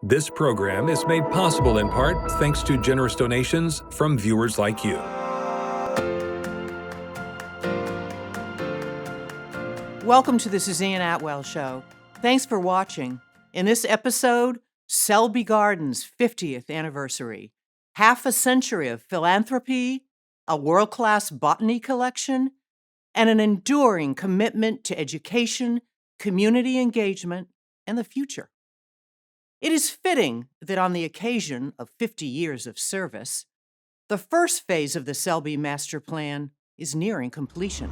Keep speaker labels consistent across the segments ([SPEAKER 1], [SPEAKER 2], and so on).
[SPEAKER 1] This program is made possible in part thanks to generous donations from viewers like you.
[SPEAKER 2] Welcome to the Suzanne Atwell Show. Thanks for watching. In this episode, Selby Gardens' 50th anniversary, half a century of philanthropy, a world-class botany collection, and an enduring commitment to education, community engagement, and the future. It is fitting that on the occasion of 50 years of service, the first phase of the Selby Master Plan is nearing completion.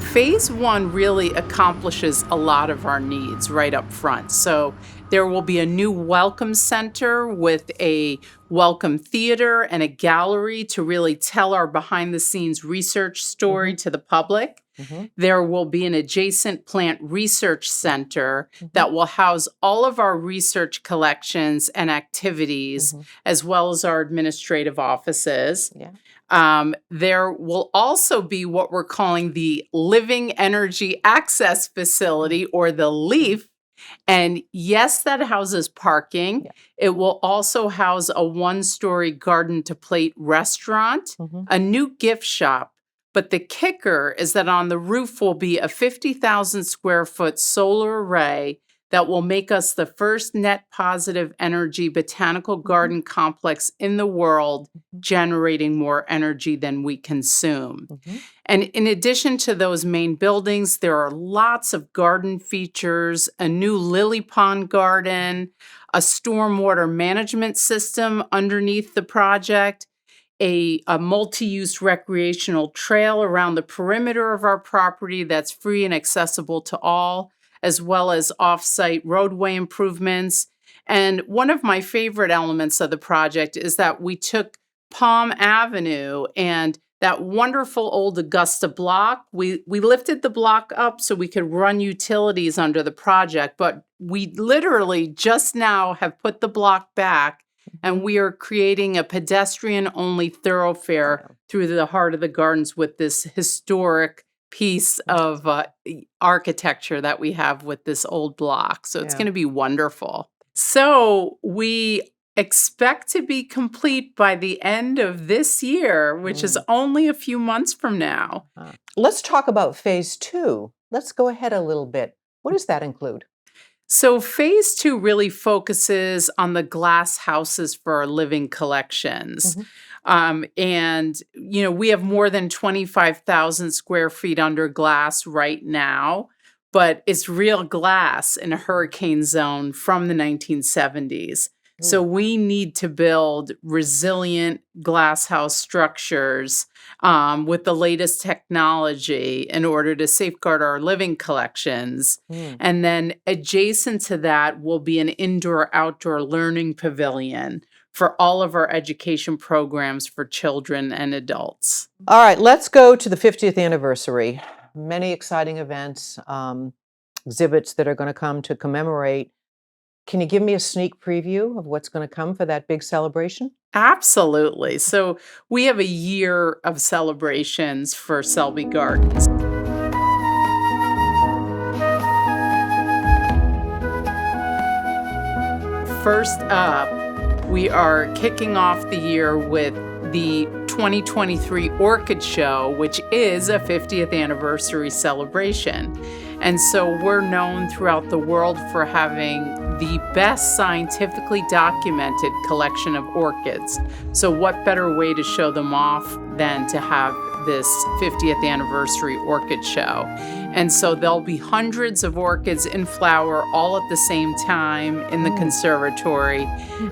[SPEAKER 3] Phase one really accomplishes a lot of our needs right up front. So there will be a new welcome center with a welcome theater and a gallery to really tell our behind the scenes research story to the public. There will be an adjacent plant research center that will house all of our research collections and activities, as well as our administrative offices. There will also be what we're calling the Living Energy Access Facility, or the LEAF. And yes, that houses parking. It will also house a one-story garden-to-plate restaurant, a new gift shop. But the kicker is that on the roof will be a 50,000 square foot solar array that will make us the first net positive energy botanical garden complex in the world, generating more energy than we consume. And in addition to those main buildings, there are lots of garden features, a new lily pond garden, a stormwater management system underneath the project, a multi-use recreational trail around the perimeter of our property that's free and accessible to all, as well as off-site roadway improvements. And one of my favorite elements of the project is that we took Palm Avenue and that wonderful old Augusta block. We lifted the block up so we could run utilities under the project, but we literally just now have put the block back, and we are creating a pedestrian-only thoroughfare through the heart of the gardens with this historic piece of architecture that we have with this old block. So it's going to be wonderful. So we expect to be complete by the end of this year, which is only a few months from now.
[SPEAKER 2] Let's talk about phase two. Let's go ahead a little bit. What does that include?
[SPEAKER 3] So phase two really focuses on the glass houses for our living collections. And, you know, we have more than 25,000 square feet under glass right now, but it's real glass in a hurricane zone from the 1970s. So we need to build resilient glasshouse structures with the latest technology in order to safeguard our living collections. And then adjacent to that will be an indoor-outdoor learning pavilion for all of our education programs for children and adults.
[SPEAKER 2] All right, let's go to the 50th anniversary. Many exciting events, exhibits that are going to come to commemorate. Can you give me a sneak preview of what's going to come for that big celebration?
[SPEAKER 3] Absolutely. So we have a year of celebrations for Selby Gardens. First up, we are kicking off the year with the 2023 Orchid Show, which is a 50th anniversary celebration. And so we're known throughout the world for having the best scientifically documented collection of orchids. So what better way to show them off than to have this 50th anniversary orchid show? And so there'll be hundreds of orchids in flower all at the same time in the conservatory.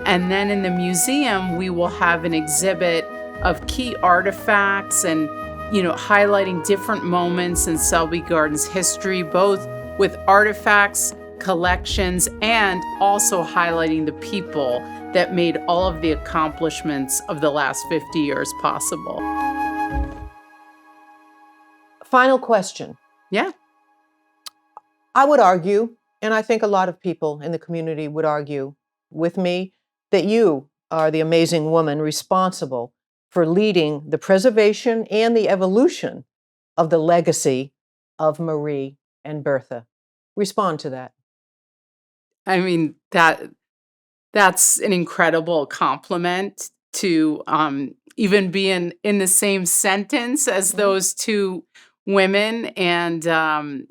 [SPEAKER 3] And then in the museum, we will have an exhibit of key artifacts and, you know, highlighting different moments in Selby Gardens history, both with artifacts, collections, and also highlighting the people that made all of the accomplishments of the last 50 years possible.
[SPEAKER 2] Final question.
[SPEAKER 3] Yeah.
[SPEAKER 2] I would argue, and I think a lot of people in the community would argue with me, that you are the amazing woman responsible for leading the preservation and the evolution of the legacy of Marie and Bertha? Respond to that.
[SPEAKER 3] I mean, that's an incredible compliment to even be in the same sentence as those two women, and an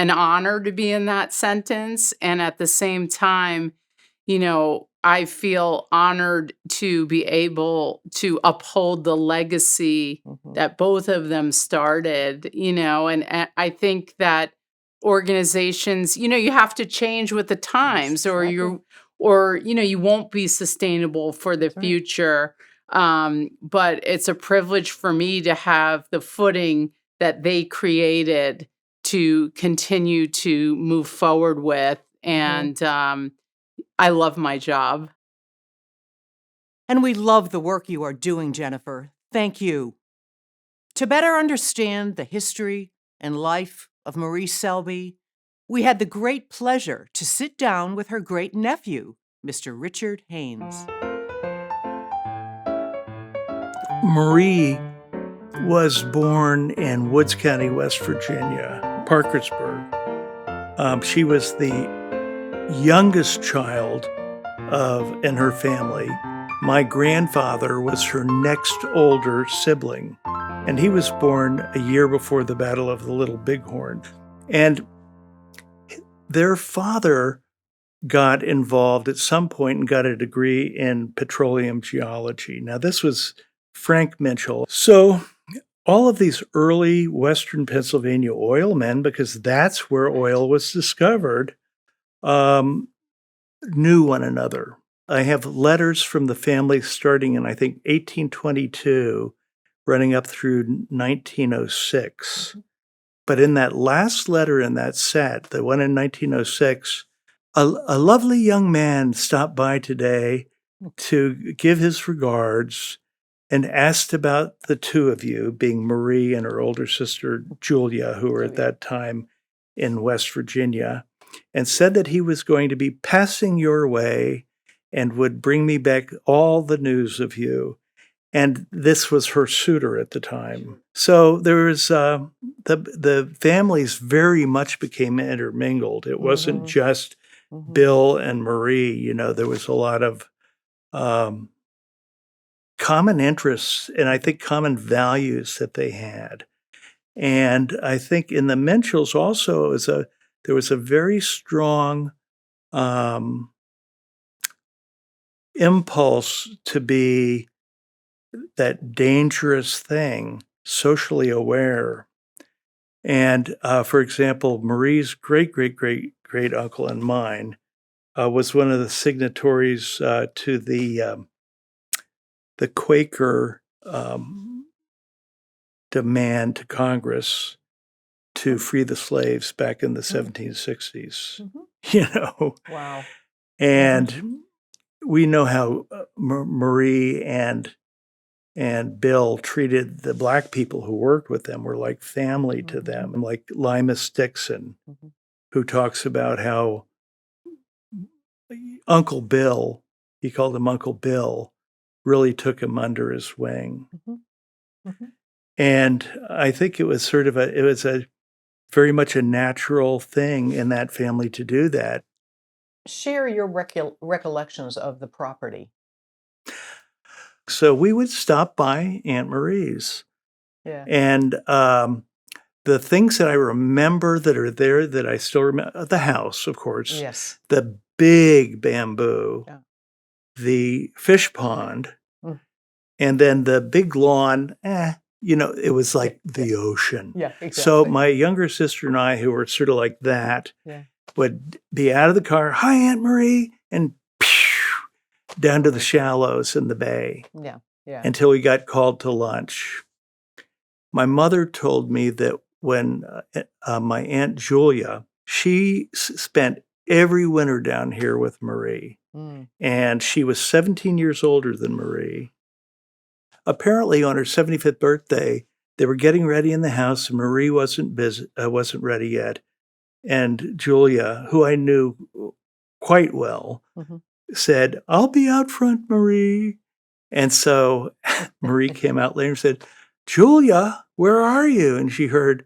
[SPEAKER 3] honor to be in that sentence. And at the same time, I feel honored to be able to uphold the legacy that both of them started, and I think that organizations, you have to change with the times, or you won't be sustainable for the future. But it's a privilege for me to have the footing that they created to continue to move forward with. And I love my job.
[SPEAKER 2] And we love the work you are doing, Jennifer. Thank you. To better understand the history and life of Marie Selby, we had the great pleasure to sit down with her great-nephew, Mr. Richard Haynes.
[SPEAKER 4] Marie was born in Woods County, West Virginia, Parkersburg. She was the youngest child in her family. My grandfather was her next older sibling, and he was born a year before the Battle of the Little Bighorn. And their father got involved at some point and got a degree in petroleum geology. Now, this was Frank Minchell. So all of these early Western Pennsylvania oil men, because that's where oil was discovered, knew one another. I have letters from the family starting in, I think, 1822, running up through 1906. But in that last letter in that set, the one in 1906, a lovely young man stopped by today to give his regards and asked about the two of you, being Marie and her older sister, Julia, who were at that time in West Virginia, and said that he was going to be passing your way and would bring me back all the news of you. And this was her suitor at the time. So there was, the families very much became intermingled. It wasn't just Bill and Marie, there was a lot of common interests and I think common values that they had. And I think in the Minchells also there was a very strong impulse to be that dangerous thing, socially aware. And for example, Marie's great uncle and mine was one of the signatories to the Quaker demand to Congress to free the slaves back in the 1760s.
[SPEAKER 2] Wow.
[SPEAKER 4] And we know how Marie and Bill treated the Black people who worked with them, were like family to them, like Limas Dixon, who talks about how Uncle Bill, he called him Uncle Bill, really took him under his wing. And I think it was a very much a natural thing in that family to do that.
[SPEAKER 2] Share your recollections of the property.
[SPEAKER 4] So we would stop by Aunt Marie's.
[SPEAKER 2] Yeah.
[SPEAKER 4] And the things that I remember that are there that I still remember, the house, of course.
[SPEAKER 2] Yes.
[SPEAKER 4] The big bamboo, the fish pond, and then the big lawn, it was like the ocean.
[SPEAKER 2] Yeah, exactly.
[SPEAKER 4] So my younger sister and I, who were sort of like that, would be out of the car, "Hi, Aunt Marie," and down to the shallows in the bay.
[SPEAKER 2] Yeah.
[SPEAKER 4] Until we got called to lunch. My mother told me that when my Aunt Julia, she spent every winter down here with Marie. And she was 17 years older than Marie. Apparently, on her 75th birthday, they were getting ready in the house, and Marie wasn't ready yet. And Julia, who I knew quite well, said, "I'll be out front, Marie." And so Marie came out later and said, "Julia, where are you?" And she heard,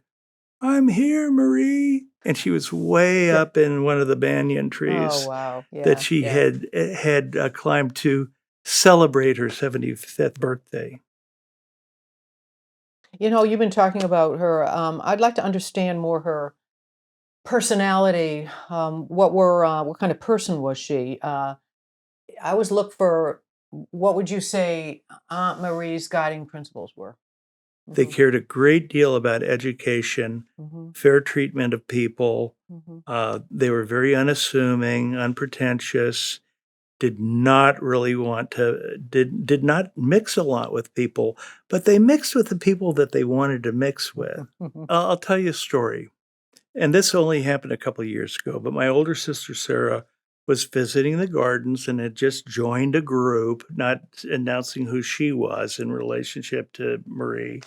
[SPEAKER 4] "I'm here, Marie." And she was way
[SPEAKER 2] Yeah.
[SPEAKER 4] up in one of the banyan
[SPEAKER 2] Oh,
[SPEAKER 4] trees
[SPEAKER 2] wow.
[SPEAKER 4] that
[SPEAKER 2] Yeah.
[SPEAKER 4] she
[SPEAKER 2] Yeah.
[SPEAKER 4] had climbed to celebrate her 75th birthday.
[SPEAKER 2] You know, you've been talking about her. I'd like to understand more her personality. What kind of person was she? I always look for what would you say Aunt Marie's guiding principles were?
[SPEAKER 4] They
[SPEAKER 2] Hmm.
[SPEAKER 4] cared a great deal about education,
[SPEAKER 2] Hmm.
[SPEAKER 4] fair treatment of people.
[SPEAKER 2] Hmm.
[SPEAKER 4] They were very unassuming, unpretentious, did not really want to did not mix a lot with people, but they mixed with the people that they wanted to mix with. I'll tell you a story, and this only happened a couple of years ago, but my older sister Sarah was visiting the gardens and had just joined a group, not announcing who she was in relationship to Marie.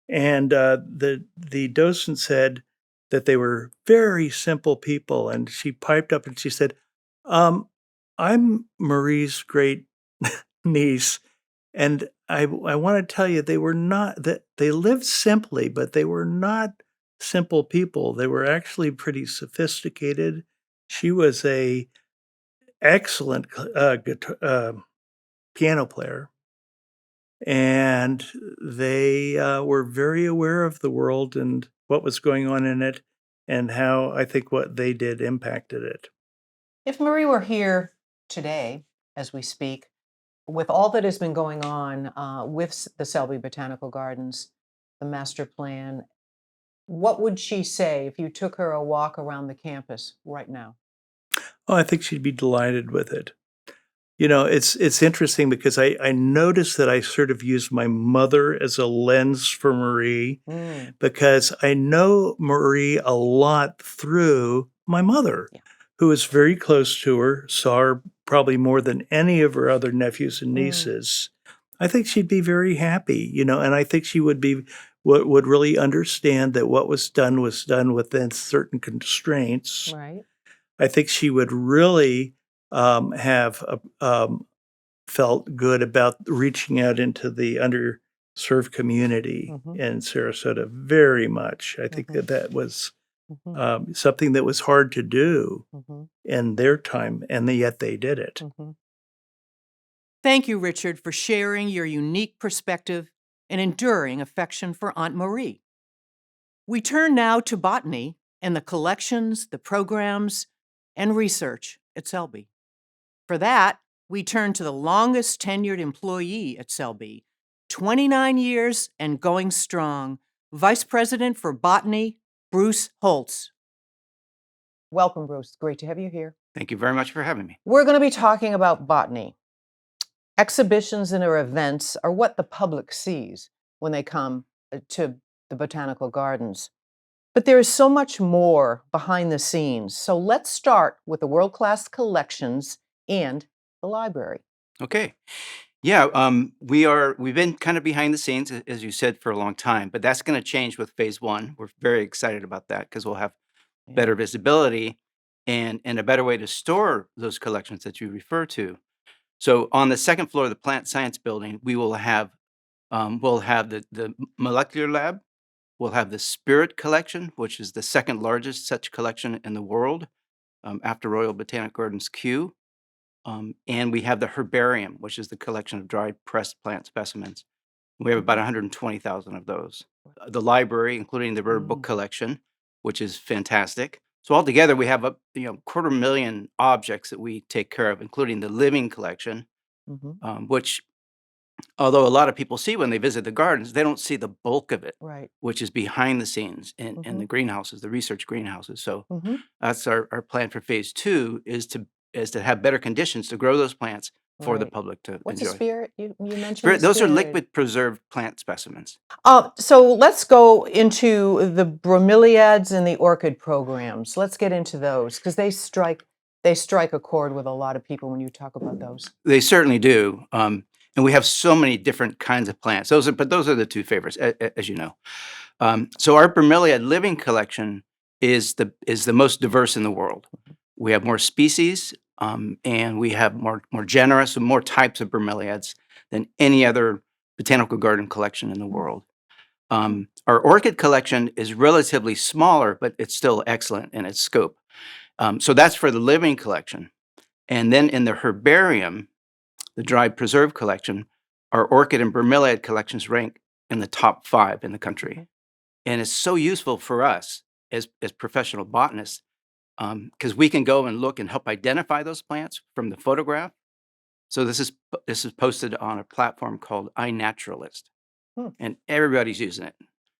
[SPEAKER 4] And the docent said that they were very simple people, and she piped up and she said, um, "I'm Marie's great niece, and I want to tell you they were not that they lived simply, but they were not simple people. They were actually pretty sophisticated. She was a excellent piano player." And they were very aware of the world and what was going on in it, and how I think what they did impacted it.
[SPEAKER 2] If Marie were here today, as we speak, with all that has been going on with the Selby Botanical Gardens, the master plan, what would she say if you took her a walk around the campus right now?
[SPEAKER 4] Oh, I think she'd be delighted with it. You know, it's interesting because I noticed that I sort of used my mother as a lens for Marie,
[SPEAKER 2] Mm,
[SPEAKER 4] because I know Marie a lot through my mother,
[SPEAKER 2] yeah.
[SPEAKER 4] who was very close to her, saw her probably more than any of her other nephews and
[SPEAKER 2] Mm,
[SPEAKER 4] nieces. I think she'd be very happy, and I think she would really understand that what was done within certain constraints.
[SPEAKER 2] right.
[SPEAKER 4] I think she would really have felt good about reaching out into the underserved community
[SPEAKER 2] Hmm.
[SPEAKER 4] in Sarasota very much. I think
[SPEAKER 2] Hmm.
[SPEAKER 4] that that was
[SPEAKER 2] Hmm.
[SPEAKER 4] something that was hard to do
[SPEAKER 2] Hmm.
[SPEAKER 4] in their time, and yet they did it.
[SPEAKER 2] Hmm. Thank you, Richard, for sharing your unique perspective and enduring affection for Aunt Marie. We turn now to botany and the collections, the programs, and research at Selby. For that, we turn to the longest tenured employee at Selby, 29 years and going strong, Vice President for Botany, Bruce Holtz. Welcome, Bruce. Great to have you here.
[SPEAKER 5] Thank you very much for having me.
[SPEAKER 2] We're going to be talking about botany. Exhibitions and or events are what the public sees when they come to the botanical gardens. But there is so much more behind the scenes. So let's start with the world-class collections and the library.
[SPEAKER 5] Okay. Yeah, we've been kind of behind the scenes, as you said, for a long time, but that's going to change with phase one. We're very excited about that because we'll have
[SPEAKER 2] Yeah.
[SPEAKER 5] better visibility and a better way to store those collections that you refer to. So on the second floor of the plant science building, we'll have the molecular lab. We'll have the spirit collection, which is the second largest such collection in the world, after Royal Botanic Gardens Kew. And we have the herbarium, which is the collection of dried pressed plant specimens. We have about 120,000 of those. The library, including the rare book
[SPEAKER 2] Mm.
[SPEAKER 5] collection, which is fantastic. So altogether, we have a 250,000 objects that we take care of, including the living collection,
[SPEAKER 2] Mhm.
[SPEAKER 5] which, although a lot of people see when they visit the gardens, they don't see the bulk of it,
[SPEAKER 2] Right.
[SPEAKER 5] which is behind the scenes in the
[SPEAKER 2] Mhm.
[SPEAKER 5] greenhouses, the research greenhouses. So
[SPEAKER 2] Mhm.
[SPEAKER 5] that's our plan for phase two is to have better conditions to grow those plants for the
[SPEAKER 2] Right.
[SPEAKER 5] public to
[SPEAKER 2] What's a
[SPEAKER 5] enjoy.
[SPEAKER 2] spirit? You mentioned the
[SPEAKER 5] Those are
[SPEAKER 2] spirit.
[SPEAKER 5] liquid preserved plant specimens.
[SPEAKER 2] So let's go into the bromeliads and the orchid programs. Let's get into those because they strike a chord with a lot of people when you talk about those.
[SPEAKER 5] They certainly do. And we have so many different kinds of plants. Those are the two favorites, as you know. So our bromeliad living collection is the most diverse in the world. We have more species, and we have more generous and more types of bromeliads than any other botanical garden collection in the world. Our orchid collection is relatively smaller, but it's still excellent in its scope. So that's for the living collection. And then in the herbarium, the dried preserve collection, our orchid and bromeliad collections rank in the top 5 in the country. And it's so useful for us as professional botanists because we can go and look and help identify those plants from the photograph. So this is posted on a platform called iNaturalist, and everybody's using it.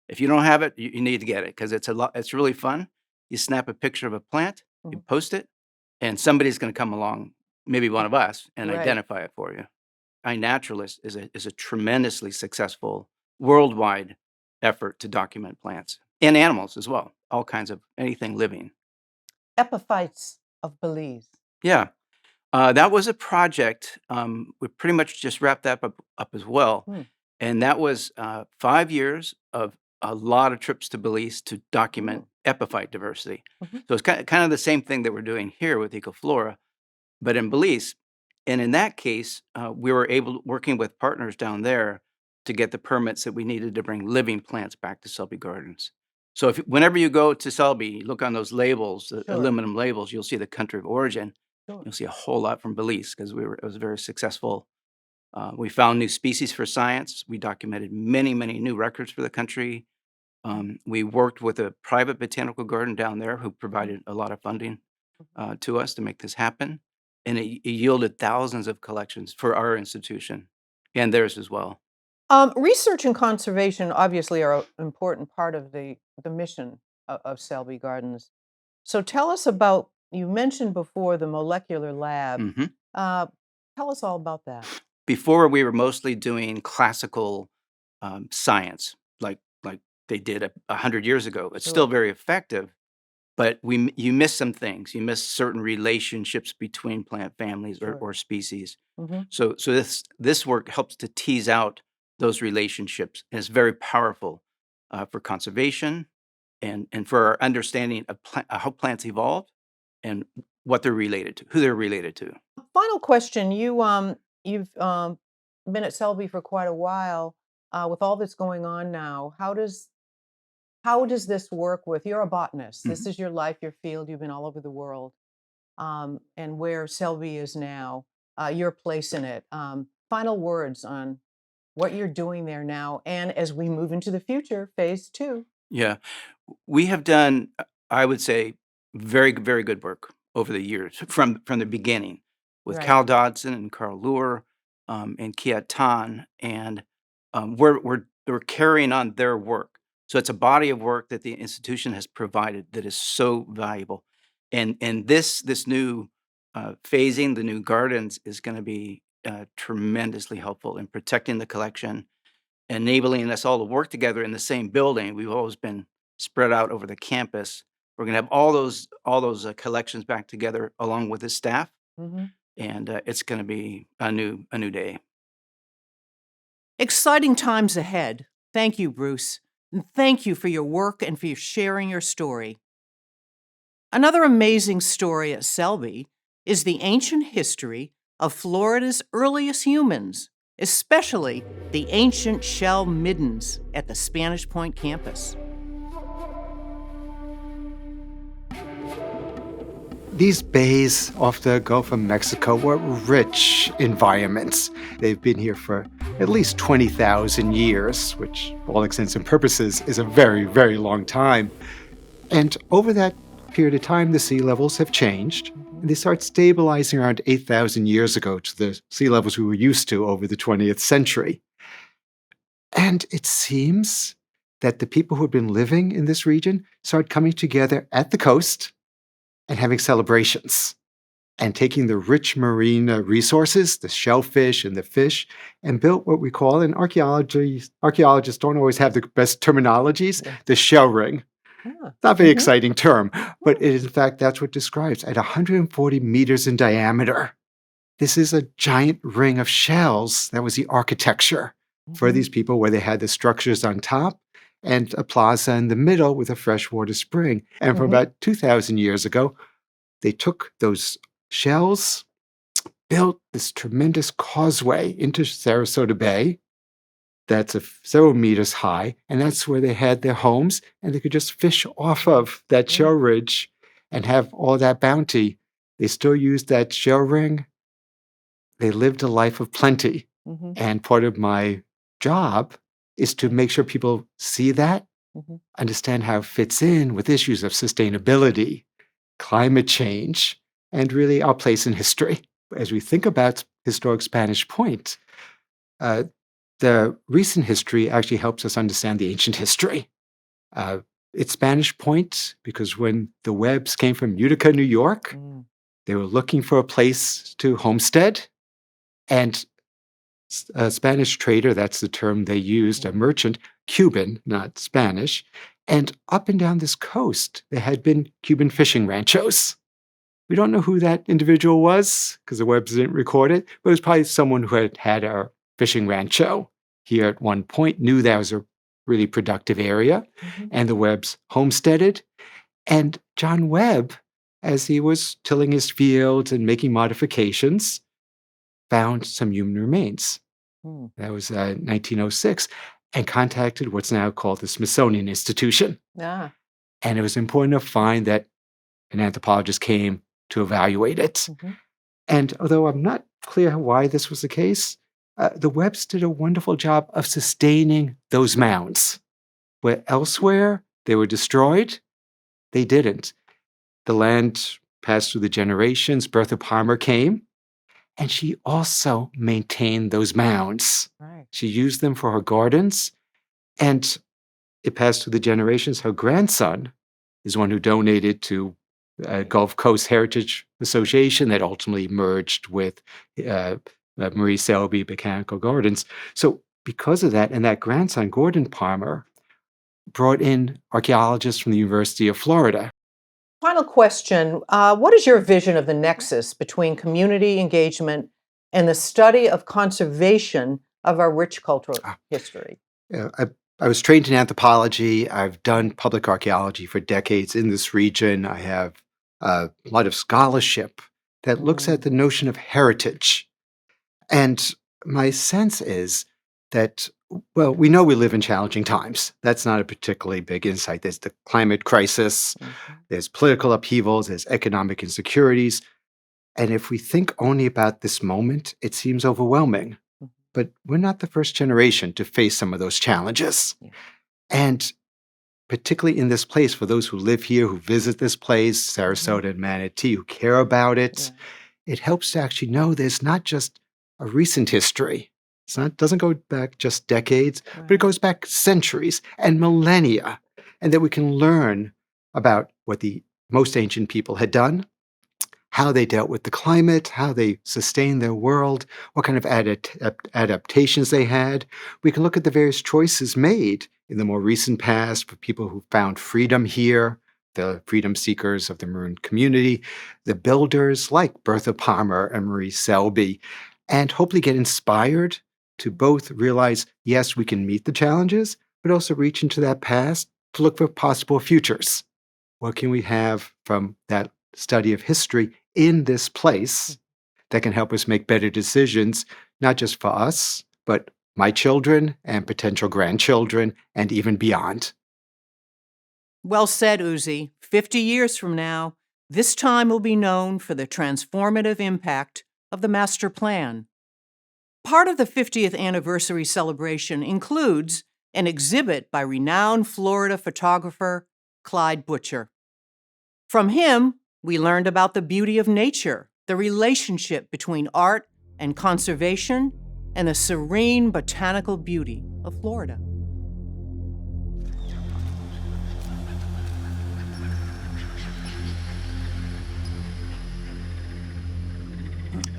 [SPEAKER 5] If you don't have it, you need to get it because it's really fun. You snap a picture of a plant, you post it, and somebody's going to come along, maybe one of us, and
[SPEAKER 2] Right.
[SPEAKER 5] identify it for you. iNaturalist is a tremendously successful worldwide effort to document plants and animals as well, all kinds of anything living.
[SPEAKER 2] Epiphytes of Belize.
[SPEAKER 5] Yeah. That was a project. We pretty much just wrapped that up as well. And that was 5 years of a lot of trips to Belize to document epiphyte diversity. So it's kind of the same thing that we're doing here with Ecoflora, but in Belize. And in that case, we were working with partners down there to get the permits that we needed to bring living plants back to Selby Gardens. So whenever you go to Selby, look on those labels, the aluminum labels, you'll see the country of origin. You'll see a whole lot from Belize because it was very successful. We found new species for science. We documented many, many new records for the country. We worked with a private botanical garden down there who provided a lot of funding to us to make this happen. And it yielded thousands of collections for our institution and theirs as well.
[SPEAKER 2] Research and conservation obviously are an important part of the mission of Selby Gardens. So tell us about, you mentioned before the molecular lab.
[SPEAKER 5] Mhm.
[SPEAKER 2] Tell us all about that.
[SPEAKER 5] Before, we were mostly doing classical science, like they did 100 years ago. It's still very effective, but you miss some things. You miss certain relationships between plant families or species. So this work helps to tease out those relationships, and it's very powerful for conservation and for our understanding of how plants evolve and what they're related to, who they're related to.
[SPEAKER 2] Final question. You've been at Selby for quite a while. With all that's going on now, how does this work with, you're a botanist. This is your life, your field. You've been all over the world. And where Selby is now, your place in it. Final words on what you're doing there now, and as we move into the future, phase 2.
[SPEAKER 5] Yeah, we have done, I would say, very, very good work over the years from the beginning with
[SPEAKER 2] Right.
[SPEAKER 5] Cal Dodson and Carl Luer and Kiat Tan, and we're carrying on their work. So it's a body of work that the institution has provided that is so valuable, and this new phasing, the new gardens, is going to be tremendously helpful in protecting the collection, enabling us all to work together in the same building. We've always been spread out over the campus. We're going to have all those collections back together along with the staff, and it's going to be a new day.
[SPEAKER 2] Exciting times ahead. Thank you, Bruce. And thank you for your work and for your sharing your story. Another amazing story at Selby is the ancient history of Florida's earliest humans, especially the ancient shell middens at the Spanish Point campus.
[SPEAKER 6] These bays off the Gulf of Mexico were rich environments. They've been here for at least 20,000 years, which, for all intents and purposes, is a very, very long time. And over that period of time, the sea levels have changed. And they start stabilizing around 8,000 years ago to the sea levels we were used to over the 20th century. And it seems that the people who had been living in this region started coming together at the coast and having celebrations and taking the rich marine resources, the shellfish and the fish, and built what we call, in archaeologists don't always have the best terminologies, the shell ring. Not a very exciting term, but in fact, that's what it describes. At 140 meters in diameter, this is a giant ring of shells. That was the architecture for these people, where they had the structures on top and a plaza in the middle with a freshwater spring. And from about 2,000 years ago, they took those shells, built this tremendous causeway into Sarasota Bay, that's several meters high, and that's where they had their homes, and they could just fish off of that shell ridge and have all that bounty. They still used that shell ring. They lived a life of plenty.
[SPEAKER 2] Mhm.
[SPEAKER 6] And part of my job is to make sure people see that,
[SPEAKER 2] Mhm.
[SPEAKER 6] understand how it fits in with issues of sustainability, climate change, and really our place in history. As we think about historic Spanish Point, the recent history actually helps us understand the ancient history. It's Spanish Point because when the Webbs came from Utica, New York, they were looking for a place to homestead. And a Spanish trader, that's the term they used, a merchant, Cuban, not Spanish. And up and down this coast, there had been Cuban fishing ranchos. We don't know who that individual was because the Webbs didn't record it, but it was probably someone who had had a fishing rancho here at one point, knew that was a really productive area, and the Webbs homesteaded. And John Webb, as he was tilling his fields and making modifications, found some human remains. That was 1906, and contacted what's now called the Smithsonian Institution.
[SPEAKER 2] Yeah.
[SPEAKER 6] And it was important to find that an anthropologist came to evaluate it. And although I'm not clear why this was the case, the Webbs did a wonderful job of sustaining those mounds. Where elsewhere they were destroyed, they didn't. The land passed through the generations. Bertha Palmer came, and she also maintained those mounds.
[SPEAKER 2] Right.
[SPEAKER 6] She used them for her gardens, and it passed through the generations. Her grandson is one who donated to Gulf Coast Heritage Association that ultimately merged with Marie Selby Botanical Gardens. So because of that, and that grandson, Gordon Palmer, brought in archaeologists from the University of Florida.
[SPEAKER 2] Final question. What is your vision of the nexus between community engagement and the study of conservation of our rich cultural history?
[SPEAKER 6] I was trained in anthropology. I've done public archaeology for decades in this region. I have a lot of scholarship that looks at the notion of heritage. And my sense is that, well, we know we live in challenging times. That's not a particularly big insight. There's the climate crisis, there's political upheavals, there's economic insecurities. And if we think only about this moment, it seems overwhelming. But we're not the first generation to face some of those challenges. And particularly in this place, for those who live here, who visit this place, Sarasota and Manatee, who care about it, it helps to actually know there's not just a recent history. Doesn't go back just decades, but it goes back centuries and millennia, and that we can learn about what the most ancient people had done, how they dealt with the climate, how they sustained their world, what kind of adaptations they had. We can look at the various choices made in the more recent past for people who found freedom here, the freedom seekers of the Maroon community, the builders like Bertha Palmer and Marie Selby, and hopefully get inspired to both realize, yes, we can meet the challenges, but also reach into that past to look for possible futures. What can we have from that study of history in this place that can help us make better decisions, not just for us, but my children and potential grandchildren and even beyond?
[SPEAKER 2] Well said, Uzi. 50 years from now, this time will be known for the transformative impact of the master plan. Part of the 50th anniversary celebration includes an exhibit by renowned Florida photographer Clyde Butcher. From him, we learned about the beauty of nature, the relationship between art and conservation, and the serene botanical beauty of Florida.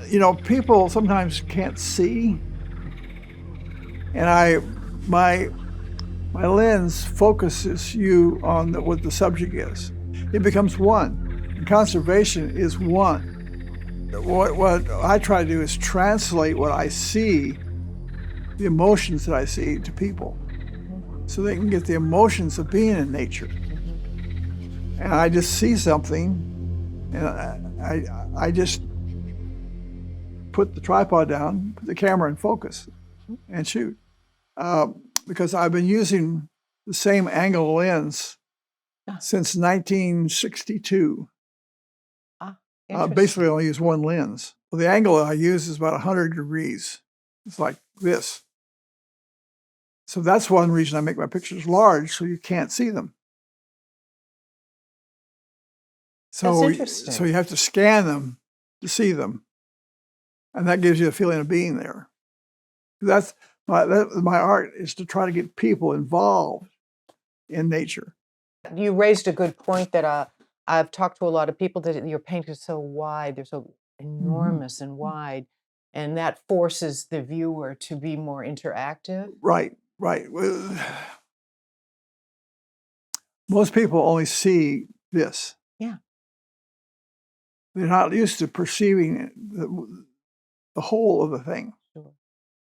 [SPEAKER 7] You know, people sometimes can't see, and my lens focuses you on what the subject is. It becomes one. And conservation is one. What I try to do is translate what I see, the emotions that I see, to people, so they can get the emotions of being in nature. And I just see something, and I just put the tripod down, put the camera in focus, and shoot. because I've been using the same angle lens since 1962. Basically, I only use one lens. Well, the angle I use is about 100 degrees. It's like this. So that's one reason I make my pictures large, so you can't see them.
[SPEAKER 2] That's
[SPEAKER 7] So,
[SPEAKER 2] interesting.
[SPEAKER 7] so you have to scan them to see them, and that gives you a feeling of being there. That's my art is to try to get people involved in nature.
[SPEAKER 2] You raised a good point that I've talked to a lot of people that your paintings are so wide, they're so enormous and wide, and that forces the viewer to be more interactive.
[SPEAKER 7] Right. Most people only see this.
[SPEAKER 2] Yeah.
[SPEAKER 7] They're not used to perceiving the whole of the thing.
[SPEAKER 2] Sure.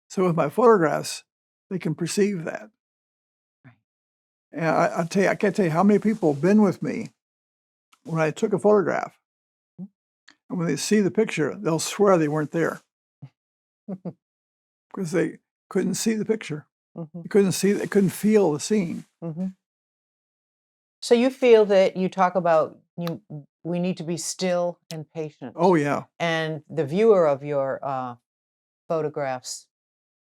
[SPEAKER 7] So with my photographs, they can perceive that.
[SPEAKER 2] Right.
[SPEAKER 7] And I can't tell you how many people have been with me when I took a photograph. And when they see the picture, they'll swear they weren't there because they couldn't see the picture. They couldn't feel the scene.
[SPEAKER 2] So you feel that you talk about we need to be still and patient.
[SPEAKER 7] Oh, yeah.
[SPEAKER 2] And the viewer of your photographs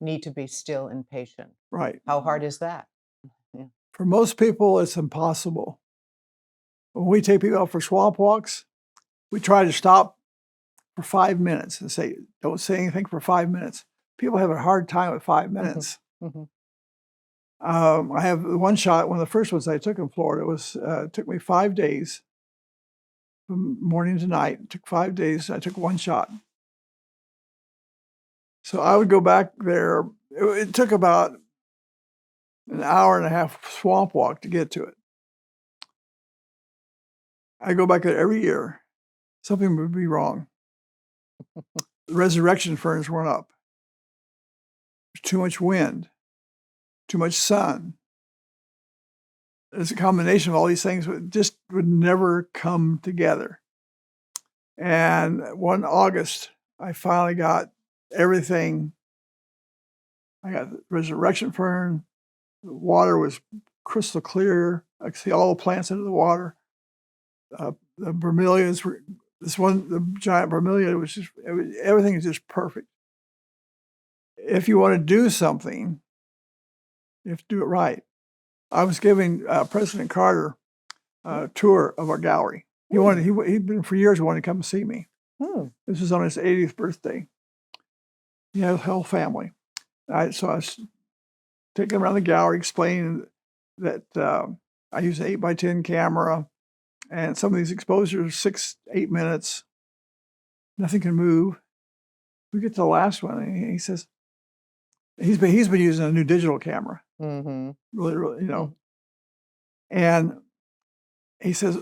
[SPEAKER 2] need to be still and patient.
[SPEAKER 7] Right.
[SPEAKER 2] How hard is that? Yeah.
[SPEAKER 7] For most people, it's impossible. When we take people out for swamp walks, we try to stop for 5 minutes and say, don't say anything for 5 minutes. People have a hard time with 5 minutes. I have one shot, one of the first ones I took in Florida it took me 5 days, from morning to night. It took 5 days. I took one shot. So I would go back there. It took about an hour and a half swamp walk to get to it. I go back there every year. Something would be wrong. The resurrection ferns weren't up. There's too much wind, too much sun. It's a combination of all these things that just would never come together. And one August, I finally got everything. I got the resurrection fern. The water was crystal clear. I could see all the plants under the water. The bromeliads were, the giant bromelia everything is just perfect. If you want to do something, you have to do it right. I was giving President Carter a tour of our gallery. He'd been for years wanting to come and see me. This was on his 80th birthday. He had a whole family. So I was taking him around the gallery, explaining that I use an 8x10 camera, and some of these exposures are 6-8 minutes. Nothing can move. We get to the last one, and he says he's been using a new digital camera. Really, And he says,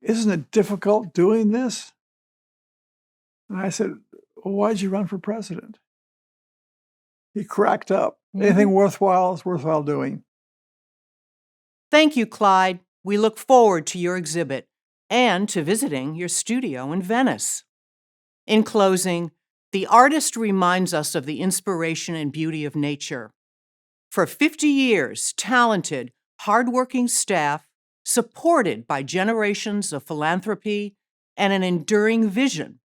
[SPEAKER 7] "Isn't it difficult doing this?" And I said, "Well, why'd you run for president?" He cracked up. Anything worthwhile is worthwhile doing.
[SPEAKER 2] Thank you, Clyde. We look forward to your exhibit and to visiting your studio in Venice. In closing, the artist reminds us of the inspiration and beauty of nature. For 50 years, talented, hardworking staff, supported by generations of philanthropy and an enduring vision,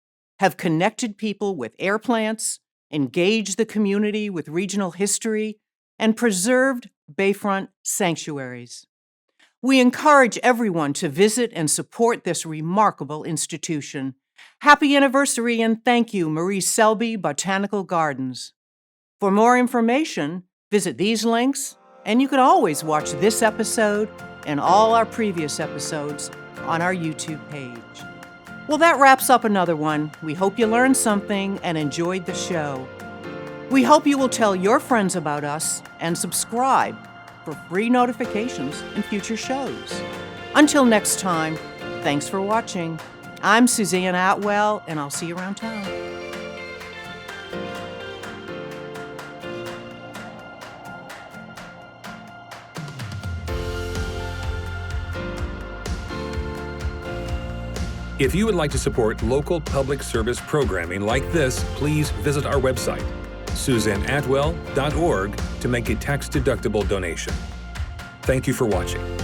[SPEAKER 2] have connected people with air plants, engaged the community with regional history, and preserved bayfront sanctuaries. We encourage everyone to visit and support this remarkable institution. Happy anniversary and thank you, Marie Selby Botanical Gardens. For more information, visit these links, and you can always watch this episode and all our previous episodes on our YouTube page. Well, that wraps up another one. We hope you learned something and enjoyed the show. We hope you will tell your friends about us and subscribe for free notifications in future shows. Until next time, thanks for watching. I'm Suzanne Atwell, and I'll see you around town.
[SPEAKER 1] If you would like to support local public service programming like this, please visit our website, SuzanneAtwell.org to make a tax-deductible donation. Thank you for watching.